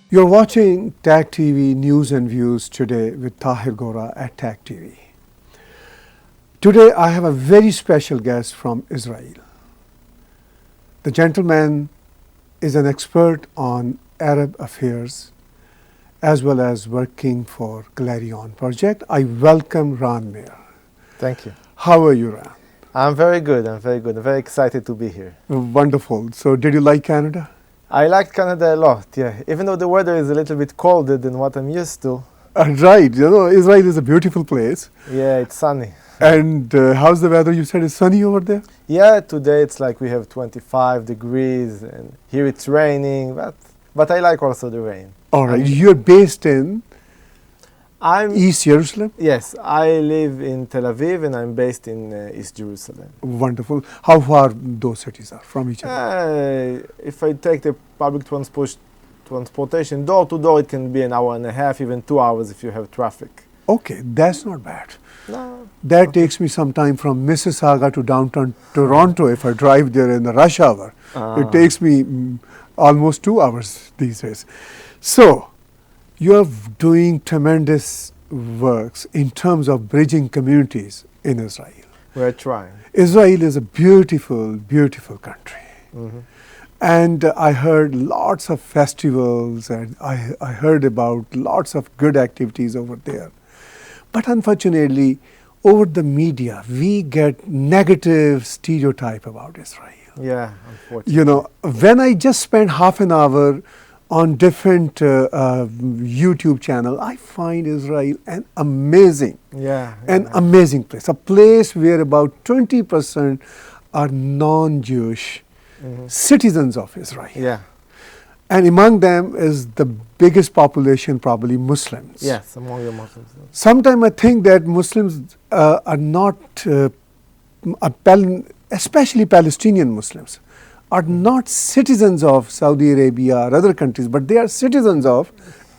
You're watching TAG TV News and Views today with Tahir Gora at TAG TV. Today I have a very special guest from Israel. The gentleman is an expert on Arab affairs as well as working for Clarion Project. I welcome Ran Meir. Thank you. How are you, Ran? I'm very good. I'm very excited to be here. Wonderful. So did you like Canada? I like Canada a lot, yeah. Even though the weather is a little bit colder than what I'm used to. Right. You know, Israel is a beautiful place. Yeah, it's sunny. And how's the weather? You said it's sunny over there? Yeah, today it's like we have 25 degrees and here it's raining, but I like also the rain. All right. You're based in I'm East Jerusalem? Yes, I live in Tel Aviv and I'm based in East Jerusalem. Wonderful. How far those cities are from each other? If I take the public transportation door to door, it can be an hour and a half, even 2 hours if you have traffic. Okay, that's not bad. No. That takes me some time from Mississauga to downtown Toronto if I drive there in the rush hour. It takes me almost 2 hours these days. So, you are doing tremendous works in terms of bridging communities in Israel. We're trying. Israel is a beautiful, beautiful country. Mm-hmm. And I heard lots of festivals and I heard about lots of good activities over there. But unfortunately, over the media, we get negative stereotype about Israel. Yeah, unfortunately. You know, when I just spent half an hour on different YouTube channel, I find Israel an amazing place. A place where about 20% are non-Jewish citizens of Israel. Yeah. And among them is the biggest population, probably Muslims. Yes, among the Muslims. Sometimes I think that Muslims are not, especially Palestinian Muslims, are not citizens of Saudi Arabia or other countries, but they are citizens of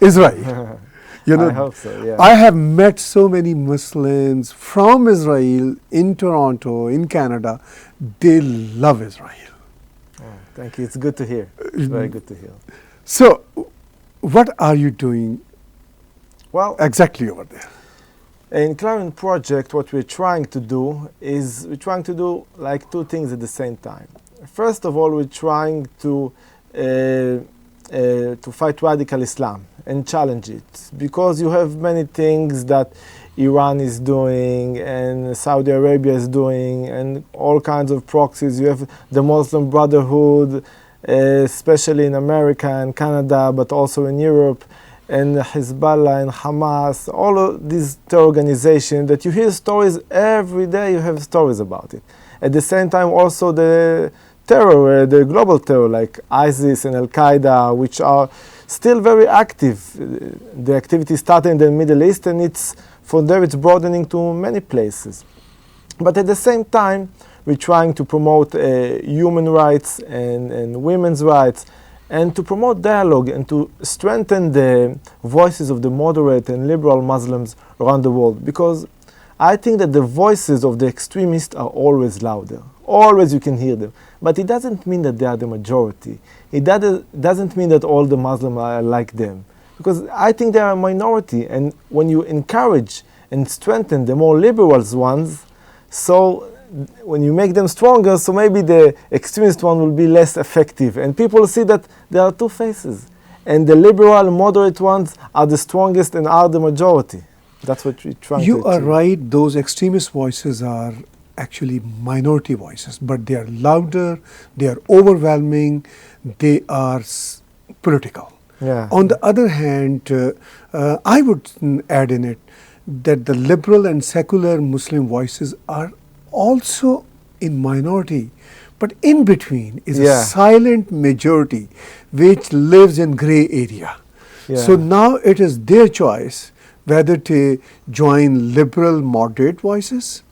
Israel. You know, I hope so, yeah. I have met so many Muslims from Israel in Toronto, in Canada. They love Israel. Oh, thank you. It's good to hear. It's very good to hear. So, what are you doing exactly over there? In Clarion Project, what we're trying to do is like two things at the same time. First of all, we're trying to fight radical Islam and challenge it, because you have many things that Iran is doing and Saudi Arabia is doing and all kinds of proxies. You have the Muslim Brotherhood, especially in America and Canada, but also in Europe, and Hezbollah and Hamas, all of these terror organizations that you hear stories every day, you have stories about it. At the same time, also the terror, the global terror like ISIS and Al-Qaeda, which are still very active. The activity started in the Middle East and from there it's broadening to many places. But at the same time, we're trying to promote human rights and women's rights, and to promote dialogue and to strengthen the voices of the moderate and liberal Muslims around the world. Because I think that the voices of the extremists are always louder. Always you can hear them. But it doesn't mean that they are the majority. It doesn't mean that all the Muslims are like them. Because I think they are a minority. And when you encourage and strengthen the more liberal ones, so when you make them stronger, so maybe the extremist one will be less effective. And people see that there are two faces. And the liberal, moderate ones are the strongest and are the majority. That's what we're trying to achieve. You are right. Those extremist voices are actually minority voices, but they are louder, they are overwhelming, they are political. Yeah. On the other hand, I would add in it that the liberal and secular Muslim voices are also in minority, but in between is a silent majority which lives in gray area. Yeah. So now it is their choice whether to join liberal moderate voices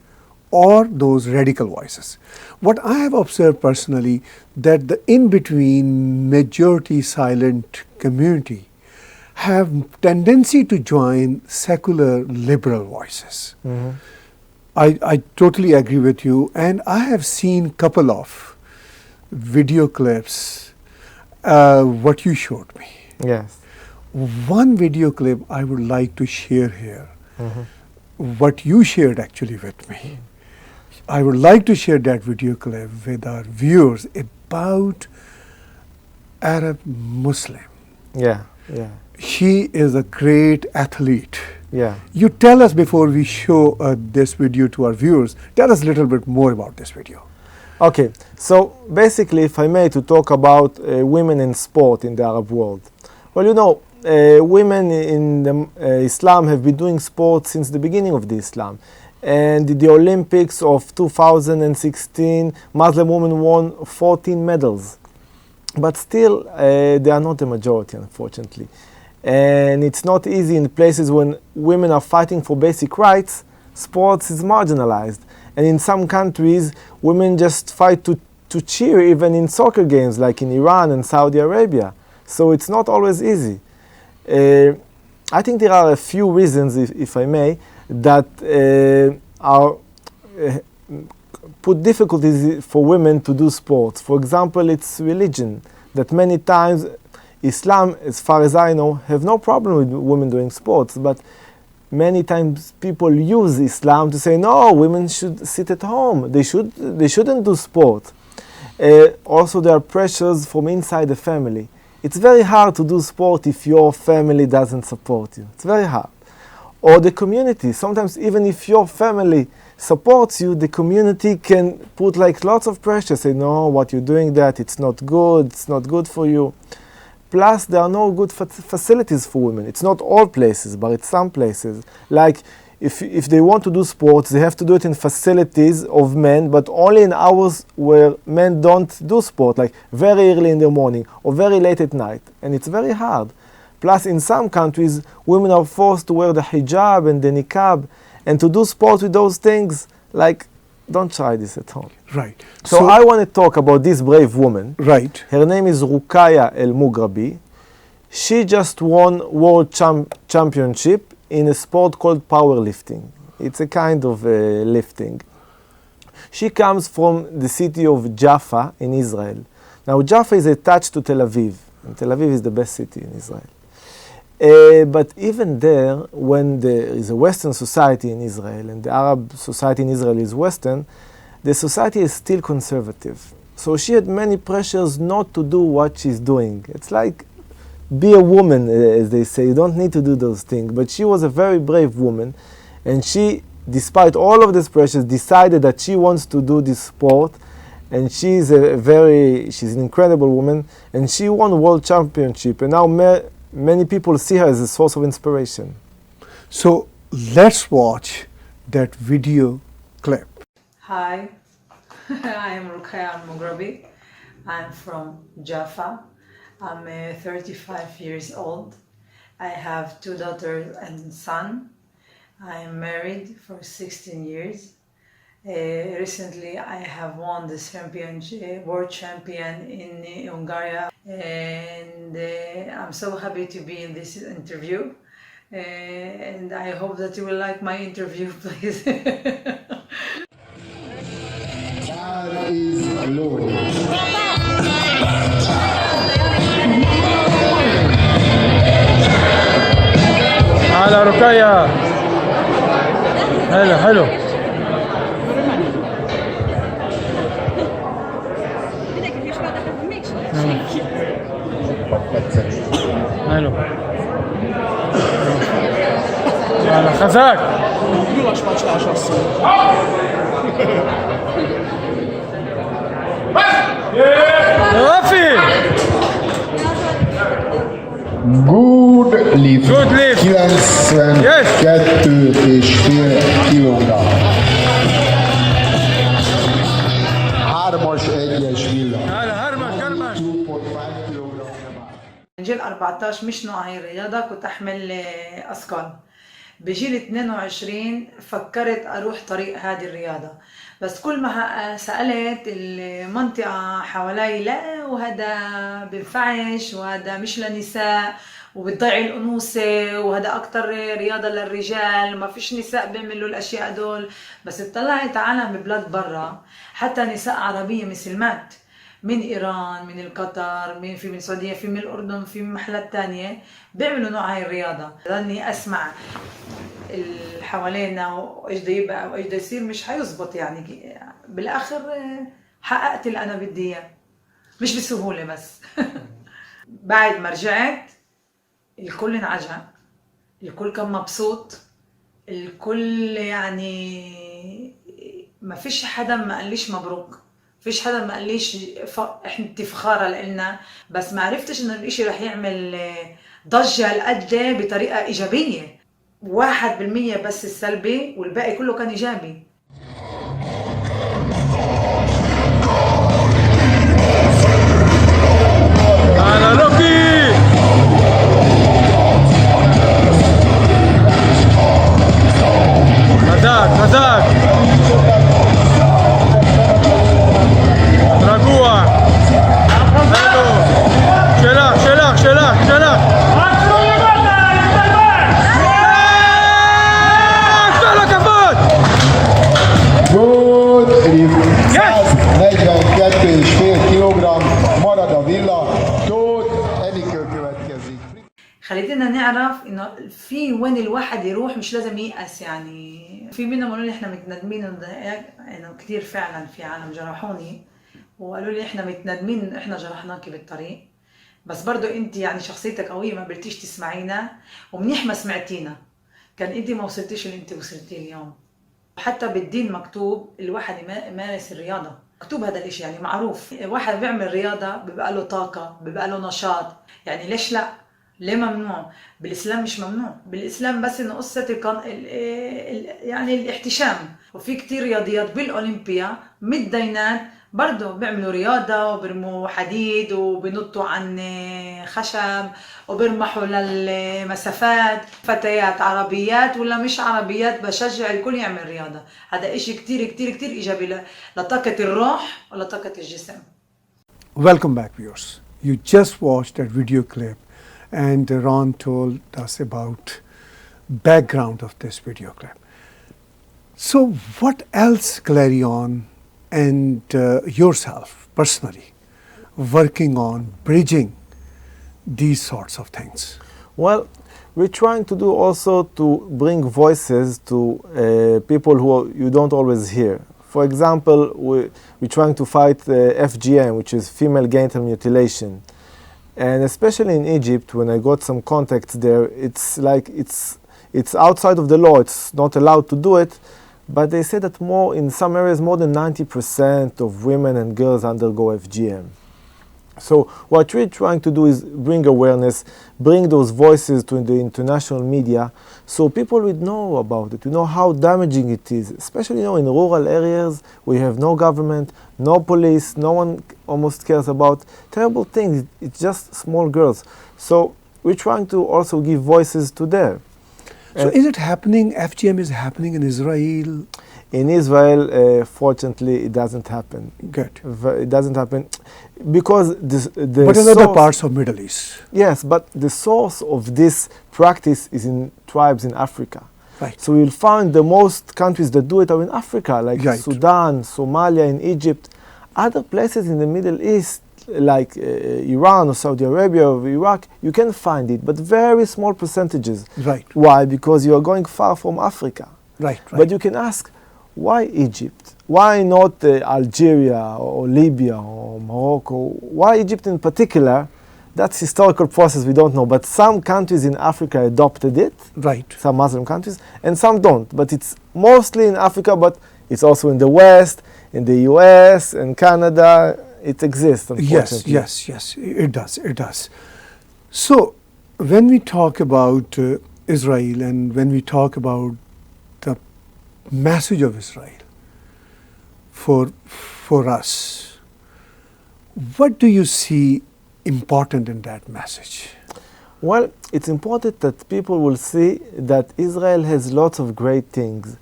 or those radical voices. What I have observed personally, that the in-between majority silent community have tendency to join secular liberal voices. Mm-hmm. I totally agree with you, and I have seen couple of video clips, what you showed me. Yes. One video clip I would like to share here, what you shared actually with me. I would like to share that video clip with our viewers about Arab Muslim. Yeah, yeah, She is a great athlete. yeah. You tell us before we show this video to our viewers, tell us a little bit more about this video. Okay, so basically, if I may, to talk about women in sport in the Arab world. Well, you know, women in the, Islam have been doing sport since the beginning of the Islam. And the Olympics of 2016, Muslim women won 14 medals. But still, they are not the majority, unfortunately. And it's not easy in places when women are fighting for basic rights, sports is marginalized. And in some countries, women just fight to cheer, even in soccer games, like in Iran and Saudi Arabia. So it's not always easy. I think there are a few reasons, if I may, that are put difficulties for women to do sports. For example, it's religion, that many times Islam, as far as I know, have no problem with women doing sports, but many times people use Islam to say, no, women should sit at home, they shouldn't do sport. Also, there are pressures from inside the family. It's very hard to do sport if your family doesn't support you. It's very hard. Or the community. Sometimes even if your family supports you, the community can put like lots of pressure, say, no, what you're doing that, it's not good for you. Plus, there are no good facilities for women. It's not all places, but it's some places. Like, if they want to do sports, they have to do it in facilities of men, but only in hours where men don't do sport, like very early in the morning or very late at night. And it's very hard. Plus, in some countries, women are forced to wear the hijab and the niqab, and to do sport with those things, like, don't try this at home. Right. So I want to talk about this brave woman. Right. Her name is Ruqayya El-Mughrabi. She just won world championship in a sport called powerlifting. It's a kind of lifting. She comes from the city of Jaffa in Israel. Now, Jaffa is attached to Tel Aviv, and Tel Aviv is the best city in Israel. But even there, when there is a Western society in Israel, and the Arab society in Israel is Western, the society is still conservative. So she had many pressures not to do what she's doing. It's like, be a woman, as they say. You don't need to do those things. But she was a very brave woman, and she, despite all of these pressures, decided that she wants to do this sport. And she's an incredible woman, and she won a world championship. And now many people see her as a source of inspiration. So let's watch that video clip. Hi, I am Ruqayya El-Mughrabi. I'm from Jaffa. I'm 35 years old. I have 2 daughters and son. I am married for 16 years. Recently, I have won the world champion in Hungary, and I'm so happy to be in this interview. And I hope that you will like my interview, please. God is Lord. على رقية حلو حلو حلو على خزاك وفي Good lift. Good lift. 92,4 kilogramm. 3-as 1-es villa. هلا هرمك هرمك 2.5 kilogram. جيل 14 مش نوع هاي الرياضة، كنت أحمل أثقال. بجيل 22 فكرت أروح طريق هذه الرياضة، بس كل ما سألت المنطقة حوالي لا وهذا بنفعش وهذا مش لنساء وبتضيع الأنوثة وهذا أكتر رياضة للرجال، ما فيش نساء بيعملوا الأشياء دول. بس اطلعت عالم ببلاد برا، حتى نساء عربية مسلمات من إيران، من القطر، من السعودية، في من الأردن، في من محلات تانية بيعملوا نوع هاي الرياضة. ضلني أسمع اللي حوالينا وإيش بده يبقى وإيش بده يصير مش حيزبط يعني. بالآخر حققت اللي أنا بدي إياه، مش بسهولة بس. بعد ما رجعت الكل انعجب، الكل كان مبسوط، الكل يعني ما فيش حدا ما قاليش مبروك، فيش حدا ما قاليش انت فخارة لإلنا، بس ما عرفتش انه الاشي رح يعمل ضجة هالقد بطريقة ايجابية. 1% بس السلبي والباقي كله كان ايجابي. أنا لوكي. חזק, חזק. רגוע. אלו. שלך, שלך, שלך, שלך. כל הכבוד. Good reflex. 142,5 kg. Marad a villa. Tóth Enikő következik. خليتنا نعرف انه في وين الواحد يروح مش لازم ييأس يعني. في منهم قالوا لي احنا متندمين انه كثير فعلا في عالم جرحوني وقالوا لي احنا متندمين احنا جرحناكي بالطريق، بس برضو انت يعني شخصيتك قوية ما قدرتيش تسمعينا ومنيح ما سمعتينا، كان انت ما وصلتيش اللي انت وصلتيه اليوم. حتى بالدين مكتوب الواحد يمارس الرياضة، مكتوب هذا الاشي يعني معروف. واحد بيعمل رياضة بيبقى له طاقة، بيبقى له نشاط، يعني ليش لا؟ ليه ممنوع؟ بالإسلام مش ممنوع، بالإسلام بس إنه قصة يعني الاحتشام. وفي كتير رياضيات بالأولمبيا متدينات برضو بيعملوا رياضة وبرموا حديد وبنطوا عن خشب وبرمحوا للمسافات. فتيات عربيات ولا مش عربيات بشجع الكل يعمل رياضة. هذا إشي كتير كتير كتير إيجابي لطاقة الروح ولطاقة الجسم. Welcome back, viewers. You just watched that video clip, and Ran told us about background of this video clip. So, what else, Clarion, and yourself personally working on bridging these sorts of things? Well, we're trying to do also to bring voices to people who you don't always hear. For example, we're trying to fight FGM, which is female genital mutilation. And especially in Egypt, when I got some contacts there, it's like it's outside of the law. It's not allowed to do it. But they say that in some areas, more than 90% of women and girls undergo FGM. So what we're trying to do is bring awareness, bring those voices to the international media, so people would know about it, know how damaging it is. Especially in rural areas, we have no government, no police, no one almost cares about terrible things. It's just small girls. So we're trying to also give voices to them. So, is it happening? FGM is happening in Israel? In Israel, fortunately, it doesn't happen. Good. It doesn't happen because the But in other parts of Middle East? Yes, but the source of this practice is in tribes in Africa. Right. So you'll find the most countries that do it are in Africa, like Right. Sudan, Somalia, and Egypt. Other places in the Middle East, like Iran or Saudi Arabia or Iraq, you can find it, but very small percentages. Right. Why? Because you are going far from Africa. Right, right. But you can ask, why Egypt? Why not Algeria or Libya or Morocco? Why Egypt in particular? That's historical process, we don't know. But some countries in Africa adopted it, Right. some Muslim countries, and some don't. But it's mostly in Africa, but it's also in the West, in the US, and Canada. It exists, unfortunately. Yes, it does, it does. So, when we talk about Israel and when we talk about the message of Israel for us, what do you see important in that message? Well, it's important that people will see that Israel has lots of great things.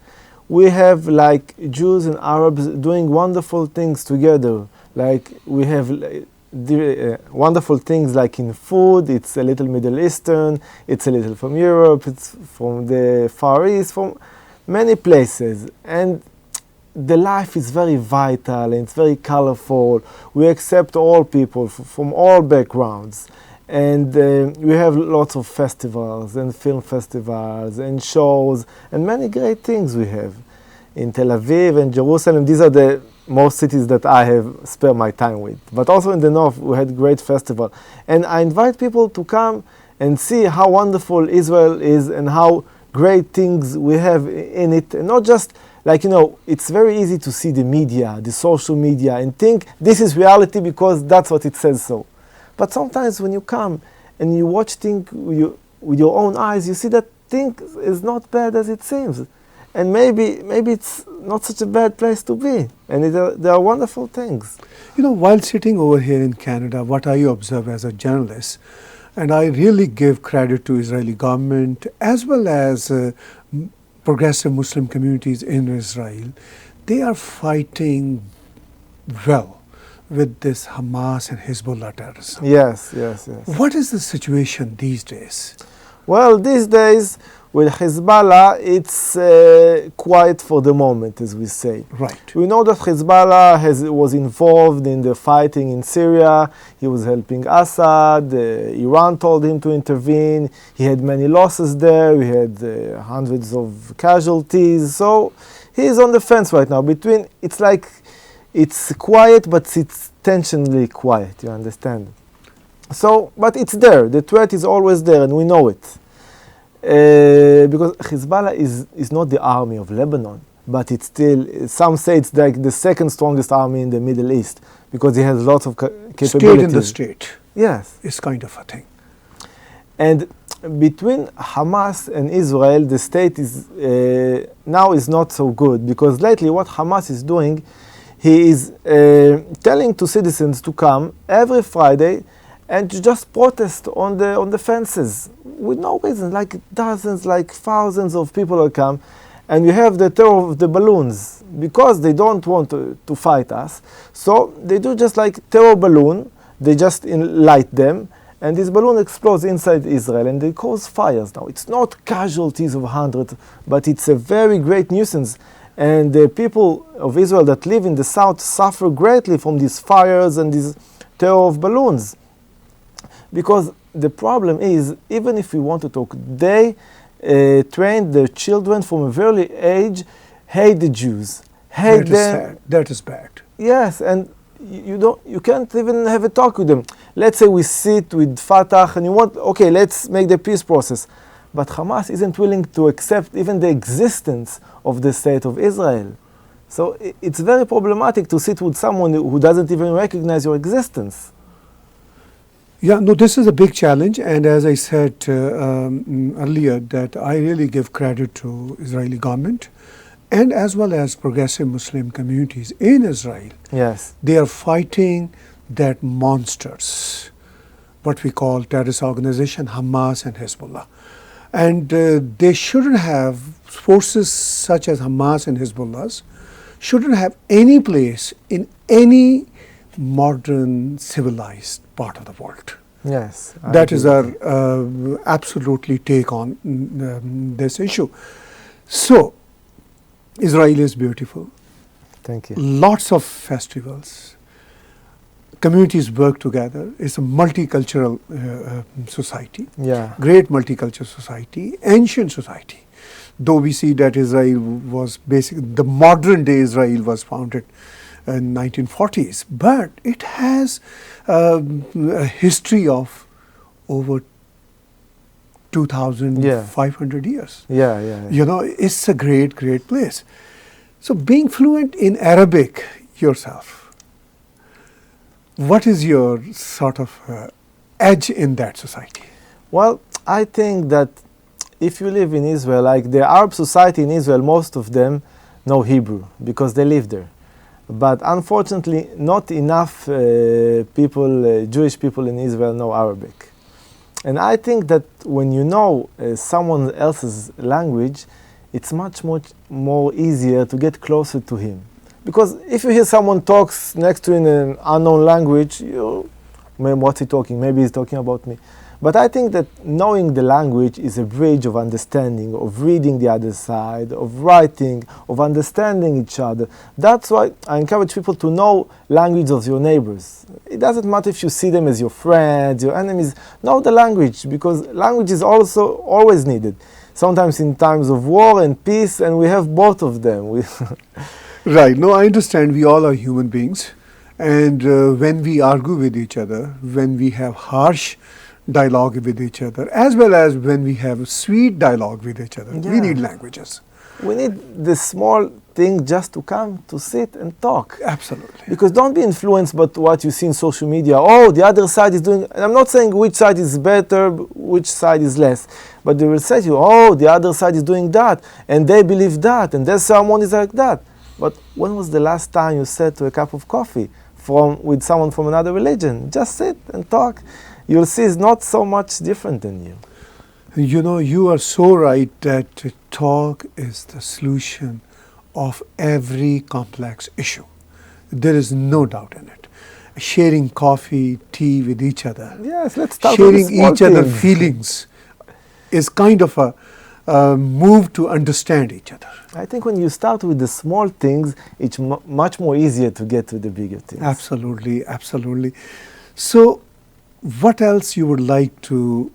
We have like Jews and Arabs doing wonderful things together. Like we have wonderful things like in food, it's a little Middle Eastern, it's a little from Europe, it's from the Far East, from many places. And the life is very vital and it's very colorful. We accept all people from all backgrounds. And we have lots of festivals and film festivals and shows and many great things we have. In Tel Aviv and Jerusalem, these are the most cities that I have spent my time with. But also in the north, we had great festival. And I invite people to come and see how wonderful Israel is and how great things we have in it. And not just like, it's very easy to see the media, the social media, and think this is reality because that's what it says so. But sometimes when you come and you watch things with your own eyes, you see that thing is not bad as it seems. And maybe it's not such a bad place to be. And there are wonderful things. While sitting over here in Canada, what I observe as a journalist, and I really give credit to Israeli government as well as progressive Muslim communities in Israel, they are fighting well with this Hamas and Hezbollah terrorism. Yes. What is the situation these days? Well, these days, with Hezbollah, it's quiet for the moment, as we say. Right. We know that Hezbollah was involved in the fighting in Syria. He was helping Assad. Iran told him to intervene. He had many losses there. We had hundreds of casualties. So he's on the fence right now. It's like it's quiet, but it's tensionally quiet. You understand? So, but it's there. The threat is always there, and we know it. Because Hezbollah is not the army of Lebanon, but it's still, some say it's like the second strongest army in the Middle East, because it has lots of capabilities. State in the state. Yes. It's kind of a thing. And between Hamas and Israel, the state is now is not so good, because lately what Hamas is doing, he is telling to citizens to come every Friday and to just protest on the fences with no reason, like dozens, like thousands of people will come, and you have the terror of the balloons because they don't want to fight us. So they do just like terror balloon, they just light them, and this balloon explodes inside Israel and they cause fires. Now it's not casualties of hundreds, but it's a very great nuisance. And the people of Israel that live in the south suffer greatly from these fires and these terror of balloons. Because the problem is, even if we want to talk, they train their children from a very age, hate the Jews, hate them. That is bad. Yes, and you can't even have a talk with them. Let's say we sit with Fatah and let's make the peace process. But Hamas isn't willing to accept even the existence of the state of Israel. So it's very problematic to sit with someone who doesn't even recognize your existence. Yeah, no, this is a big challenge, and as I said earlier, that I really give credit to Israeli government and as well as progressive Muslim communities in Israel. Yes. They are fighting that monsters, what we call terrorist organization, Hamas and Hezbollah. And they shouldn't have, forces such as Hamas and Hezbollah shouldn't have any place in any modern civilized part of the world. Yes. That is our absolutely take on this issue. So, Israel is beautiful. Thank you. Lots of festivals. Communities work together. It's a multicultural society. Yeah. Great multicultural society, ancient society. Though we see that Israel was the modern day Israel was founded in 1940s, but it has a history of over 2,500 years. Yeah. It's a great place. So being fluent in Arabic yourself, what is your sort of edge in that society? Well, I think that if you live in Israel, like the Arab society in Israel, most of them know Hebrew because they live there. But unfortunately, not enough Jewish people in Israel know Arabic. And I think that when you know someone else's language, it's much more easier to get closer to him. Because if you hear someone talks next to you in an unknown language, what's he talking? Maybe he's talking about me. But I think that knowing the language is a bridge of understanding, of reading the other side, of writing, of understanding each other. That's why I encourage people to know language of your neighbors. It doesn't matter if you see them as your friends, your enemies. Know the language, because language is also always needed. Sometimes in times of war and peace, and we have both of them. Right. No, I understand we all are human beings. And when we argue with each other, when we have harsh dialogue with each other, as well as when we have sweet dialogue with each other, we need languages. We need the small thing just to come to sit and talk. Absolutely. Because don't be influenced by what you see in social media. Oh, the other side is doing, and I'm not saying which side is better, which side is less, but they will say to you, oh, the other side is doing that, and they believe that, and their ceremony is like that. But when was the last time you sat to a cup of coffee with someone from another religion? Just sit and talk. You'll see it's not so much different than you. You know, you are so right that talk is the solution of every complex issue. There is no doubt in it. Sharing coffee, tea with each other, Yes, let's start sharing with the small each other's things. feelings is kind of a move to understand each other. I think when you start with the small things, it's much more easier to get to the bigger things. Absolutely, absolutely. So, what else you would like to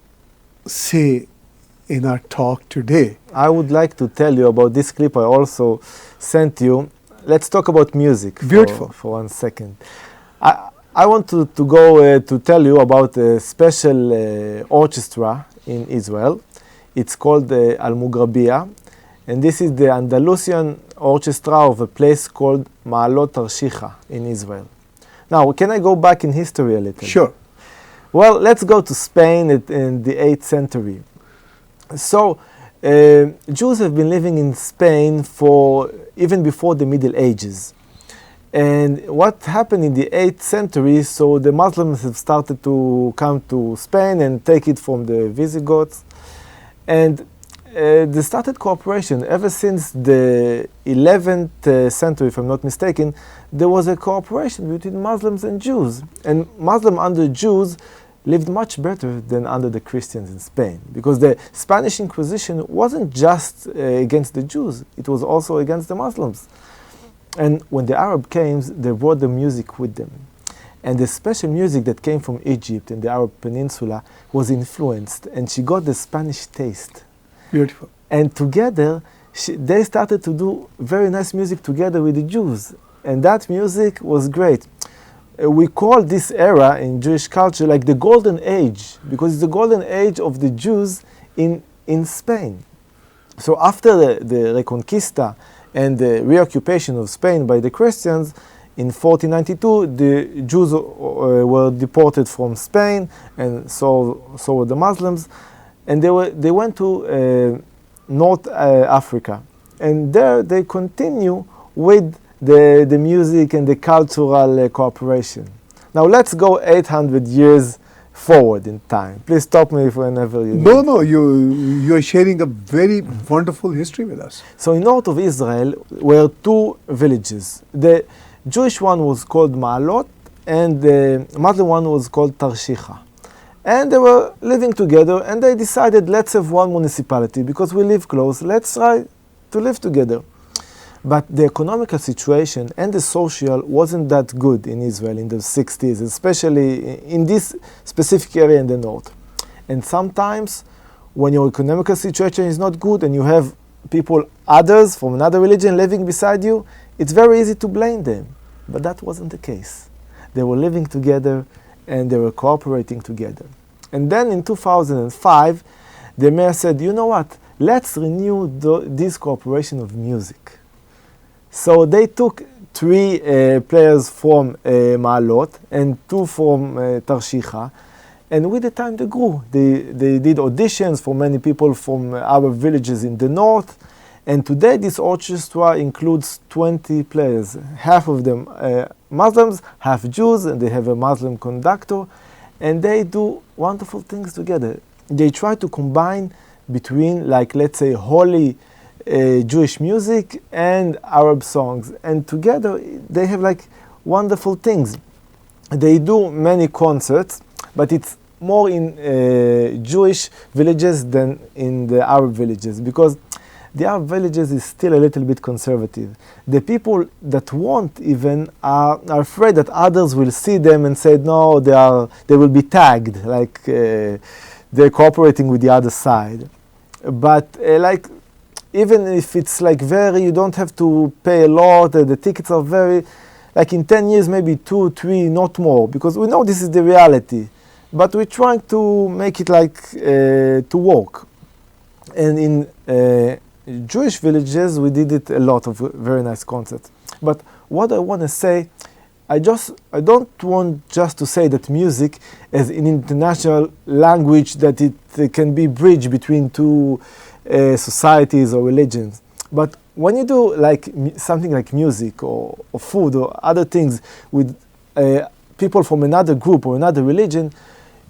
say in our talk today? I would like to tell you about this clip I also sent you. Let's talk about music Beautiful. for 1 second. I want to go to tell you about a special orchestra in Israel. It's called Al Mugrabiya, and this is the Andalusian orchestra of a place called Ma'alot Tarshiha in Israel. Now, can I go back in history a little? Sure. Well, let's go to Spain in the 8th century. So, Jews have been living in Spain for even before the Middle Ages. And what happened in the 8th century, so the Muslims have started to come to Spain and take it from the Visigoths. And they started cooperation. Ever since the 11th century, if I'm not mistaken, there was a cooperation between Muslims and Jews. And Muslims under Jews lived much better than under the Christians in Spain, because the Spanish Inquisition wasn't just against the Jews, it was also against the Muslims. And when the Arab came, they brought the music with them. And the special music that came from Egypt and the Arab Peninsula was influenced, and she got the Spanish taste. Beautiful. And together, they started to do very nice music together with the Jews. And that music was great. We call this era in Jewish culture like the golden age, because it's the golden age of the Jews in Spain. So after the Reconquista and the reoccupation of Spain by the Christians, in 1492, the Jews were deported from Spain, and so were the Muslims, and they went to North Africa, and there they continue with the music and the cultural cooperation. Now let's go 800 years forward in time. Please stop me whenever you need. No, you're sharing a very wonderful history with us. So in north of Israel were two villages. The Jewish one was called Ma'alot, and the Muslim one was called Tarshiha. And they were living together, and they decided, let's have one municipality, because we live close, let's try to live together. But the economical situation and the social wasn't that good in Israel in the 60s, especially in this specific area in the north. And sometimes when your economical situation is not good and you have people, others from another religion living beside you, it's very easy to blame them. But that wasn't the case. They were living together and they were cooperating together. And then in 2005, the mayor said, you know what, let's renew this cooperation of music. So they took 3 players from Ma'alot and 2 from Tarshiha, and with the time they grew. They did auditions for many people from our villages in the north, and today this orchestra includes 20 players, half of them Muslims, half Jews, and they have a Muslim conductor, and they do wonderful things together. They try to combine between, like, let's say, holy Jewish music and Arab songs, and together they have like wonderful things. They do many concerts, but it's more in Jewish villages than in the Arab villages, because the Arab villages is still a little bit conservative. The people that want even are afraid that others will see them and say, no, they will be tagged, like they're cooperating with the other side. But like, even if it's like you don't have to pay a lot, the tickets are very, like in 10 years, maybe 2, 3, not more, because we know this is the reality. But we're trying to make it like to work. And in Jewish villages, we did it a lot of very nice concerts. But what I want to say, I don't want just to say that music is an international language, that it can be bridged between two societies or religions. But when you do like something like music or food or other things with people from another group or another religion,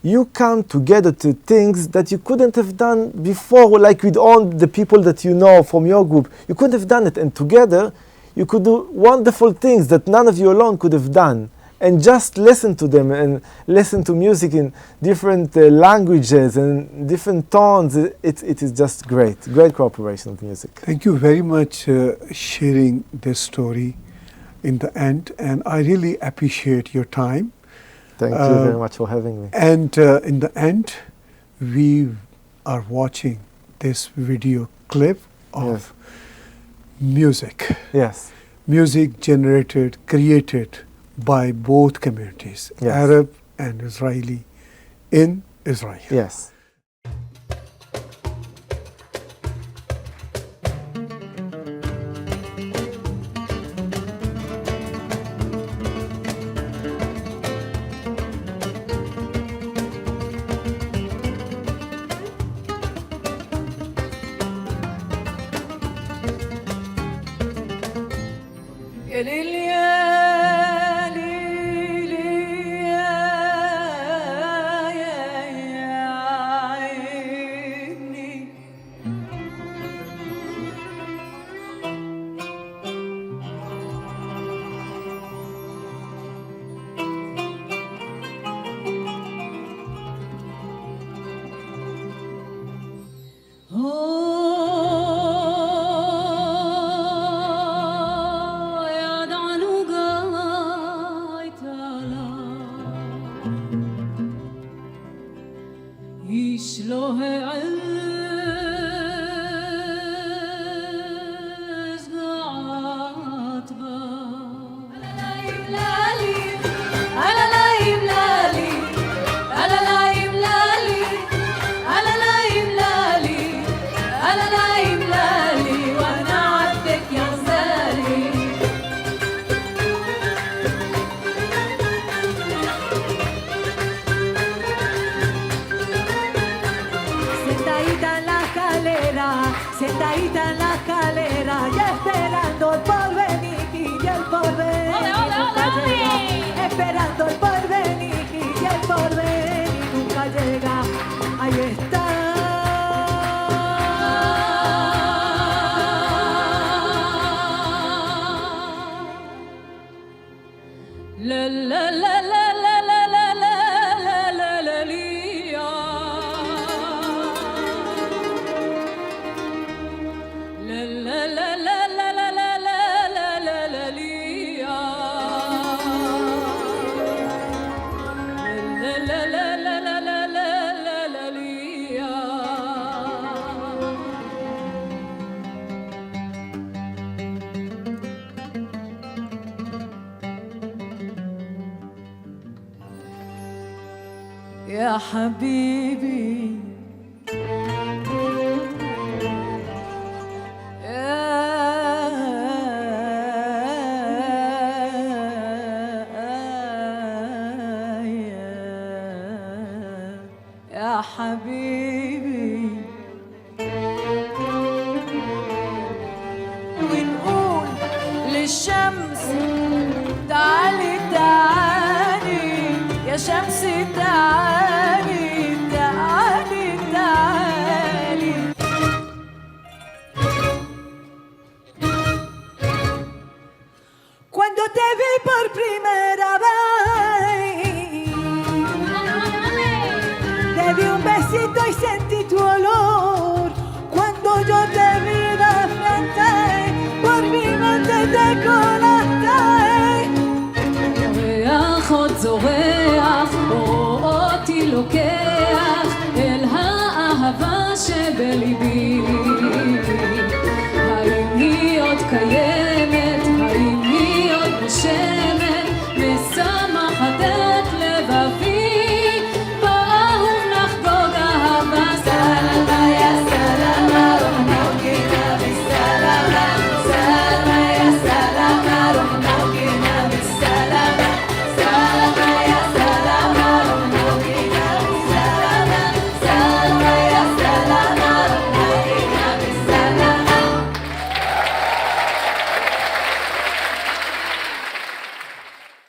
you come together to things that you couldn't have done before, like with all the people that you know from your group. You couldn't have done it, and together you could do wonderful things that none of you alone could have done. And just listen to them and listen to music in different languages and different tones. It is just great cooperation of music. Thank you very much sharing this story in the end, and I really appreciate your time. Thank you very much for having me. And in the end, we are watching this video clip of music. Yes. Music created by both communities, Yes. Arab and Israeli, in Israel. Yes. Sentadita en la escalera y esperando el porvenir y el porvenir nunca llega. Esperando el porvenir y el porvenir nunca llega. Ahí está. La la la la. يا حبيبي يا حبيبي ونقول للشمس تعالي تعالي يا شمس تعالي